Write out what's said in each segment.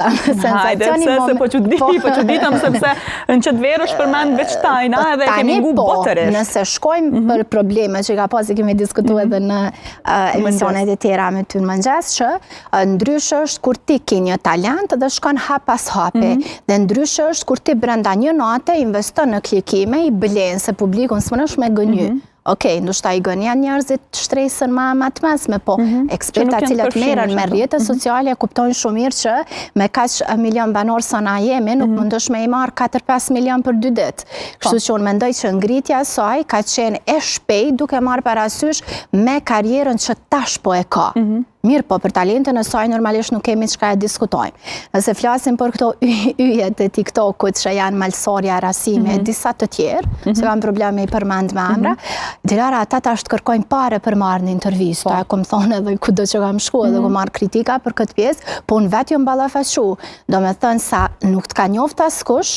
Hajde, se po çuditëm sepse në qëtë verë është përmend veç tajna edhe kemi ngu botërisht. Nëse shkojmë për probleme që ka pasi kemi diskutu edhe në emisionet e tjera me ty në mëngjes, që ndryshë është kur ti ki një talent dhe shkon hap pas hapi. Dhe ndryshë është kur ti brenda një nate investon në klikime, i blenë se publikun së mënësh me gënyu. Okej, ndoshta i gënja njerëzit shtresën ma të mesme, po eksperta cilët merren me rrjetet sociale kuptojnë shumë mirë që me kaq milion banor sa na jemi, nuk mundesh me i marr 4-5 milion për 2 ditë. Kështu që unë mendoj që ngritja e saj ka qenë e shpejtë duke marrë parasysh me karrierën që tash po e ka. Mirë, po për talentën e saj normalisht nuk kemi çka e diskutojmë. Nëse flasim për këto yjet e TikTokut që janë malsorja, rasime, disa të tjerë, se kanë probleme i përmend me emra, Dilara ata tash të kërkojnë pare për marrë një intervistë. E kom thonë edhe kudo që kam shku edhe kom marrë kritika për këtë pjesë, po unë vetë jo mballafaqu. Do me thënë sa nuk të ka njoftë askush,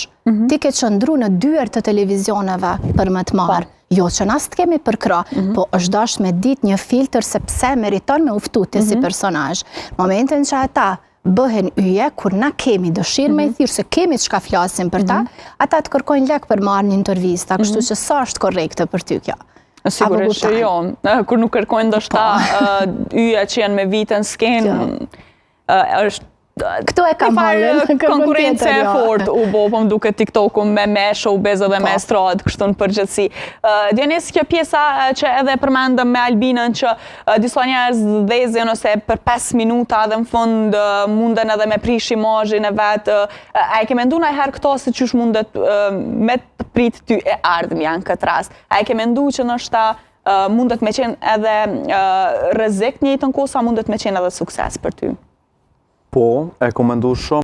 ti ke qëndru në dyert të televizioneve për më të marrë. Jo që nas të kemi përkra, po është dash me dit një filtr se pse meriton me uftuti si personazh. Momentin që ata bëhen yje, kur na kemi dëshirë me i thirë se kemi që ka flasim për ta, ata të kërkojnë lek për marrë një intervista, kështu që sa është korrekte për ty kjo? Sigurisht që jo, kur nuk kërkojnë dështa yje që janë me vitën skenë, është këto e kam marrë konkurrencë e fort u bo, po më duke TikToku me showbiz edhe me estradë kështu në përgjithësi. Dionis, kjo pjesa që edhe përmendëm me Albinën që disa njerëz dhezin ose për 5 minuta dhe në fund munden edhe me prish imazhin e vetë, a e ke mendu ndonjëherë këto se çysh mundet me të prit ty e ardhmja në këtë rast? A e ke mendu që ndoshta mundet me qenë edhe rrezik në njëjtën kohë sa mundet me qenë edhe sukses për ty? Po, e kom mendu shumë.